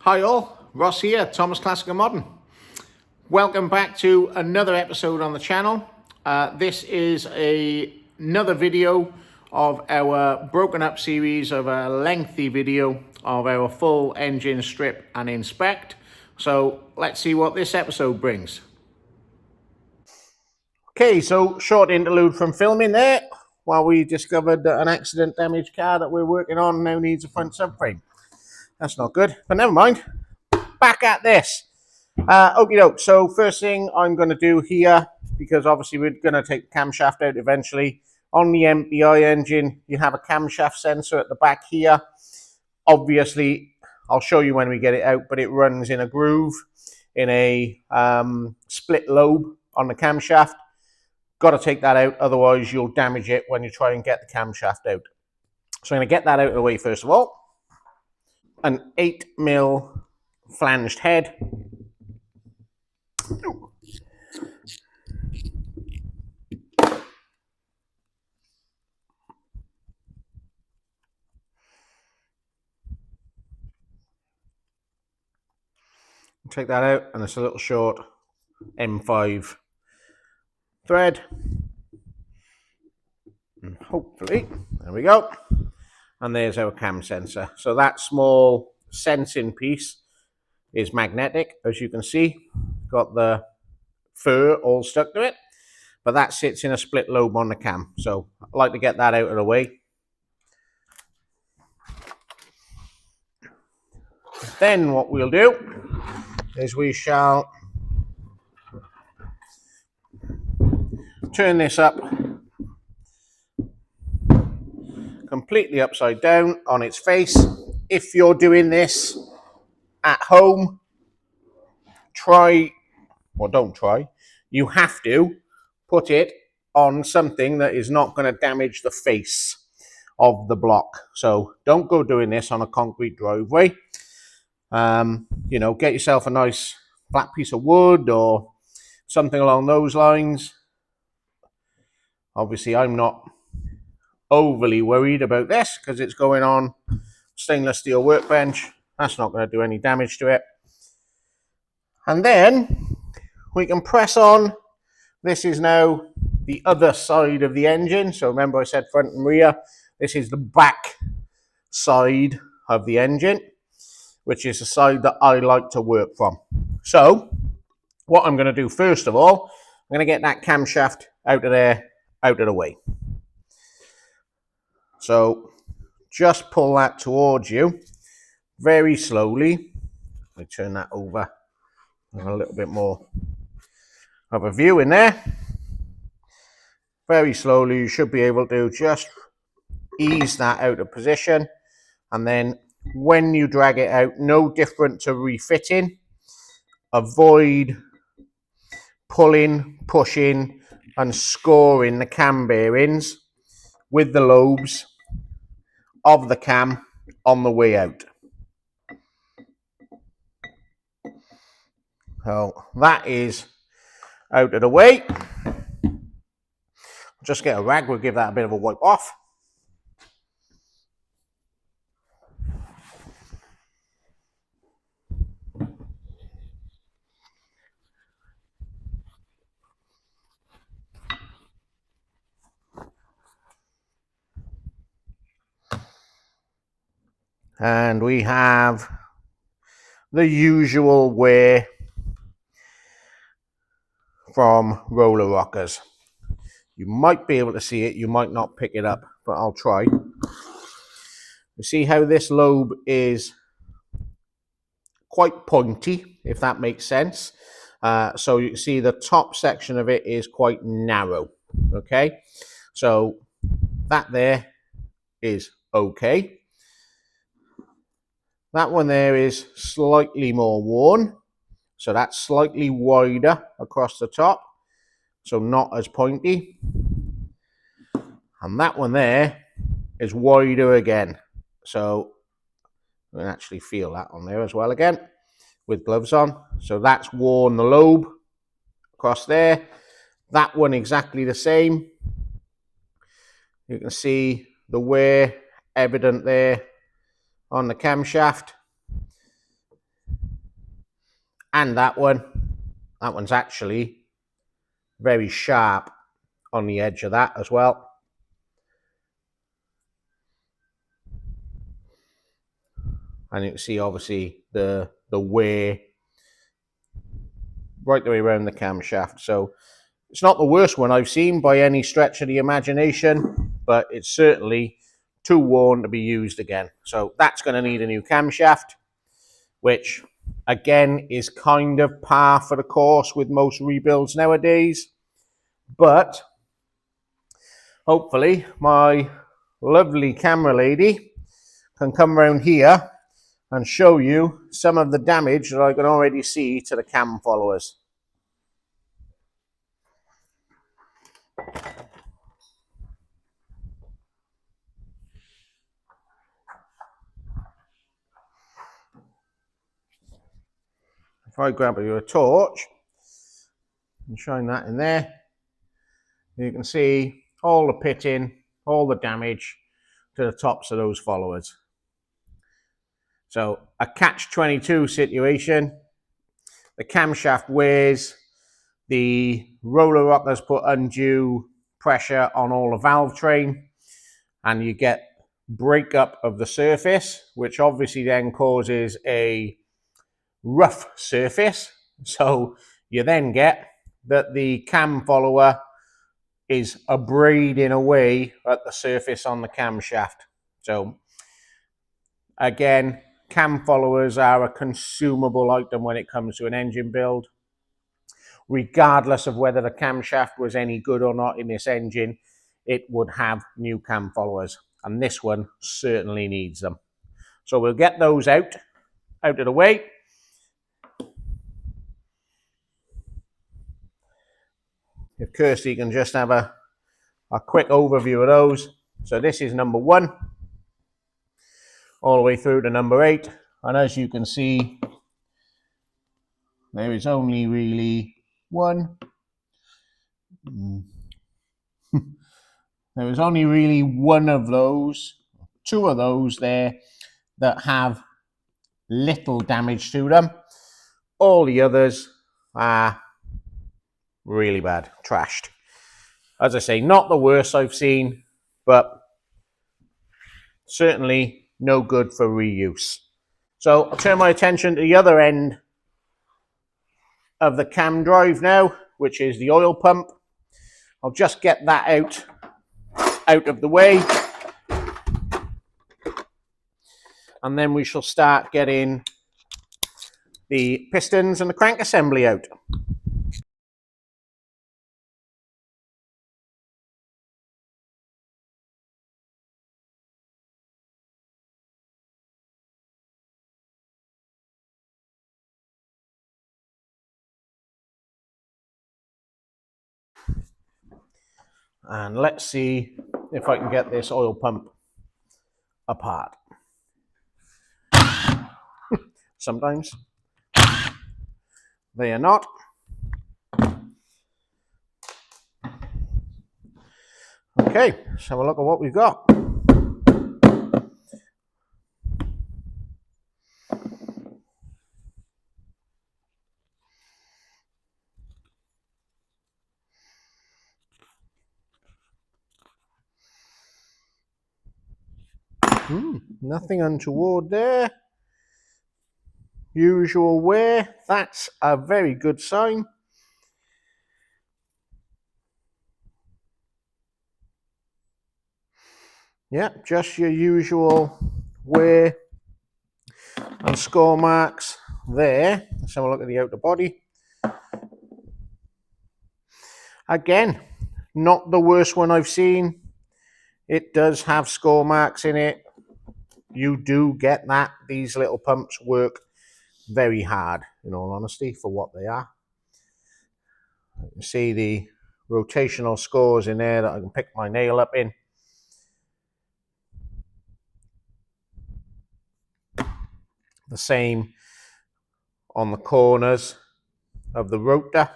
Hi all, Ross here, Thomas Classic and Modern. Welcome back to another episode on the channel. This is another video of our broken up series of a lengthy video of our full engine strip and inspect. So let's see what this episode brings. Okay, so short interlude from filming there while we discovered that an accident damaged car that we're working on now needs a front subframe. That's not good, but never mind. Back at this. Okie doke. So first thing I'm going to do here, because obviously we're going to take the camshaft out eventually. On the MPI engine, you have a camshaft sensor at the back here. Obviously, I'll show you when we get it out, but it runs in a groove, in a split lobe on the camshaft. Got to take that out, otherwise you'll damage it when you try and get the camshaft out. So I'm going to get that out of the way first of all. An 8mm flanged head. Take that out, and it's a little short M5 thread. And hopefully, there we go. And there's our cam sensor. So that small sensing piece is magnetic, as you can see. Got the fur all stuck to it, but that sits in a split lobe on the cam. So I'd like to get that out of the way. Then what we'll do is we shall turn this up completely upside down on its face. If you're doing this at home, don't try, you have to put it on something that is not going to damage the face of the block. So don't go doing this on a concrete driveway. Get yourself a nice flat piece of wood or something along those lines. Obviously, I'm not overly worried about this because it's going on stainless steel workbench. That's not going to do any damage to it. And then we can press on. This is now the other side of the engine. So remember I said front and rear. This is the back side of the engine, which is the side that I like to work from. So what I'm going to do first of all, I'm going to get that camshaft out of there, out of the way. So just pull that towards you very slowly. Let me turn that over. A little bit more of a view in there. Very slowly, you should be able to just ease that out of position. And then when you drag it out, no different to refitting, avoid pulling, pushing, and scoring the cam bearings with the lobes of the cam on the way out. So that is out of the way. Just get a rag, we'll give that a bit of a wipe off. And we have the usual wear from roller rockers. You might be able to see it, you might not pick it up, but I'll try. You see how this lobe is quite pointy, if that makes sense. So you see the top section of it is quite narrow. Okay, so that there is okay. That one there is slightly more worn, so that's slightly wider across the top, so not as pointy. And that one there is wider again, so you can actually feel that on there as well again with gloves on. So that's worn the lobe across there. That one exactly the same. You can see the wear evident there on the camshaft. And that one's actually very sharp on the edge of that as well. And you can see obviously the wear right the way around the camshaft. So it's not the worst one I've seen by any stretch of the imagination, but it's certainly too worn to be used again. So that's going to need a new camshaft, which again is kind of par for the course with most rebuilds nowadays. But hopefully my lovely camera lady can come around here and show you some of the damage that I can already see to the cam followers. If I grab you a torch and shine that in there, you can see all the pitting, all the damage to the tops of those followers. So a catch-22 situation. The camshaft wears, the roller rockers put undue pressure on all the valve train, and you get breakup of the surface, which obviously then causes a rough surface. So you then get that the cam follower is abrading away at the surface on the camshaft. So again, cam followers are a consumable item when it comes to an engine build. Regardless of whether the camshaft was any good or not in this engine, it would have new cam followers, and this one certainly needs them. So we'll get those out of the way. If Kirsty can just have a quick overview of those. So this is number 1, all the way through to number 8. And as you can see, there is only really one. There is only really one of those, 2 of those there that have little damage to them. All the others are really bad, trashed. As I say, not the worst I've seen, but certainly no good for reuse. So I'll turn my attention to the other end of the cam drive now, which is the oil pump. I'll just get that out of the way, and then we shall start getting the pistons and the crank assembly out. And let's see if I can get this oil pump apart. Sometimes they are not. Okay, let's have a look at what we've got. Nothing untoward there. Usual wear. That's a very good sign. Yeah, just your usual wear and score marks there. Let's have a look at the outer body. Again, not the worst one I've seen. It does have score marks in it. You do get that. These little pumps work very hard, in all honesty, for what they are. You can see the rotational scores in there that I can pick my nail up in. The same on the corners of the rotor,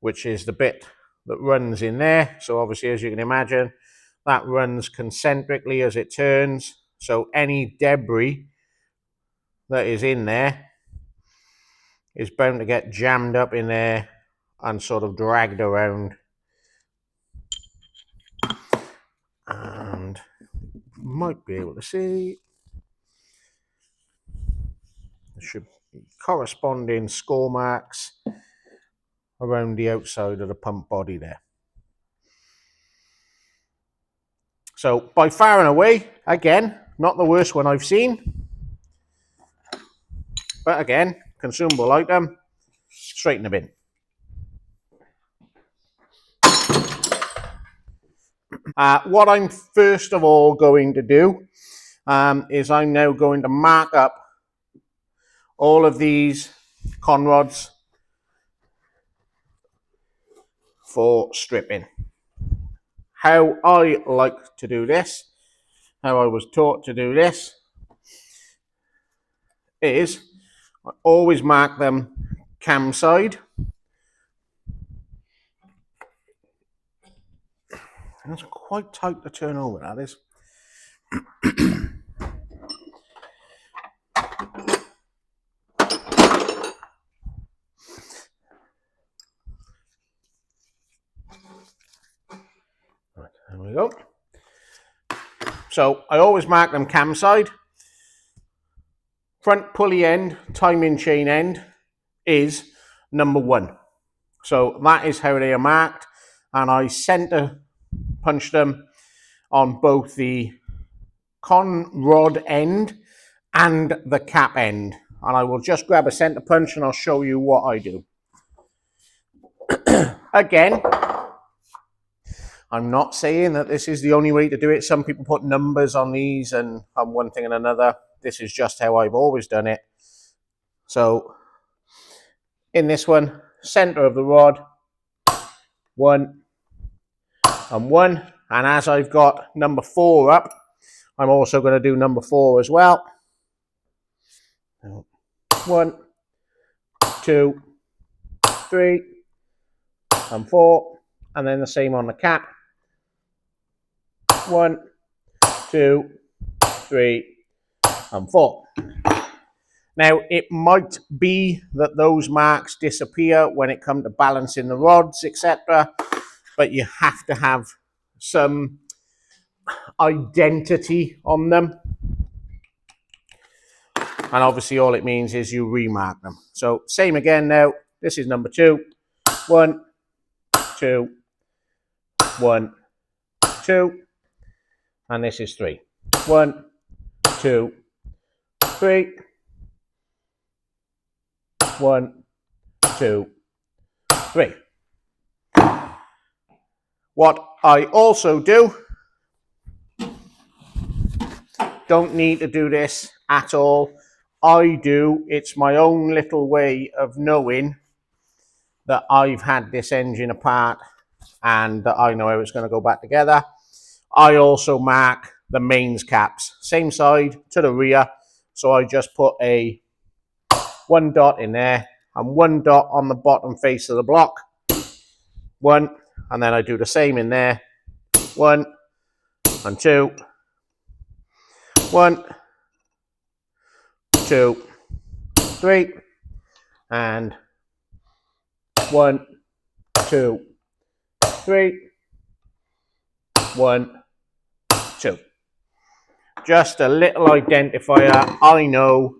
which is the bit that runs in there. So obviously, as you can imagine, that runs concentrically as it turns. So any debris that is in there is bound to get jammed up in there and sort of dragged around. And you might be able to see there should be corresponding score marks around the outside of the pump body there. So by far and away, again, not the worst one I've seen. But again, consumable item, straight in the bin. What I'm first of all going to do is I'm now going to mark up all of these con rods for stripping. How I like to do this, how I was taught to do this, is I always mark them cam side. That's quite tight to turn over, that is. Right, there we go. So I always mark them cam side. Front pulley end, timing chain end is number 1. So that is how they are marked, and I center punch them on both the con rod end and the cap end. And I will just grab a center punch and I'll show you what I do. Again, I'm not saying that this is the only way to do it. Some people put numbers on these and on one thing and another. This is just how I've always done it. So in this one, center of the rod, 1 and 1. And as I've got number 4 up, I'm also going to do number 4 as well. 1, 2, 3, and 4. And then the same on the cap. 1, 2, 3, and 4. Now, it might be that those marks disappear when it comes to balancing the rods, etc. But you have to have some identity on them. And obviously all it means is you remark them. So same again now. This is number 2. 1, 2, 1, 2. And this is 3. 1, 2, 3. 1, 2, 3. What I also do, don't need to do this at all. I do, it's my own little way of knowing that I've had this engine apart and that I know how it's going to go back together. I also mark the mains caps, same side to the rear. So I just put a 1 dot in there and 1 dot on the bottom face of the block. 1, and then I do the same in there. 1 and 2. 1, 2, 3, and 1, 2, 3, 1, 2. Just a little identifier. I know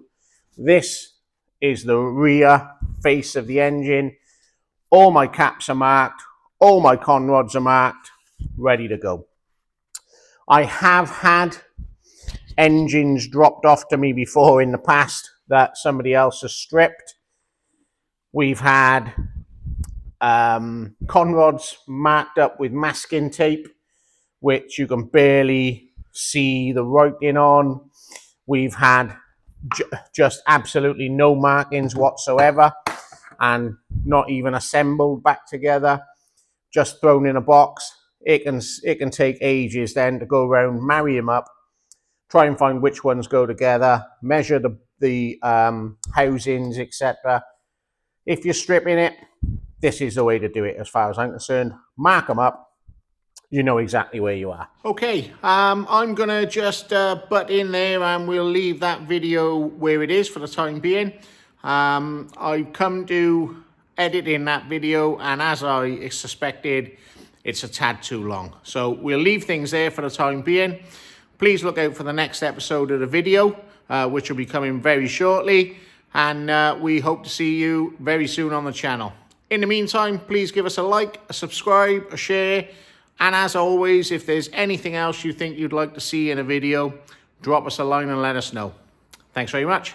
this is the rear face of the engine. All my caps are marked. All my con rods are marked. Ready to go. I have had engines dropped off to me before in the past that somebody else has stripped. We've had con rods marked up with masking tape, which you can barely see the writing on. We've had just absolutely no markings whatsoever and not even assembled back together, just thrown in a box. It can take ages then to go around, marry them up, try and find which ones go together, measure the housings, etc. If you're stripping it, this is the way to do it as far as I'm concerned. Mark them up. You know exactly where you are. Okay, I'm going to just butt in there and we'll leave that video where it is for the time being. I've come to editing that video, and as I suspected, it's a tad too long. So we'll leave things there for the time being. Please look out for the next episode of the video, which will be coming very shortly. And we hope to see you very soon on the channel. In the meantime, please give us a like, a subscribe, a share. And as always, if there's anything else you think you'd like to see in a video, drop us a line and let us know. Thanks very much.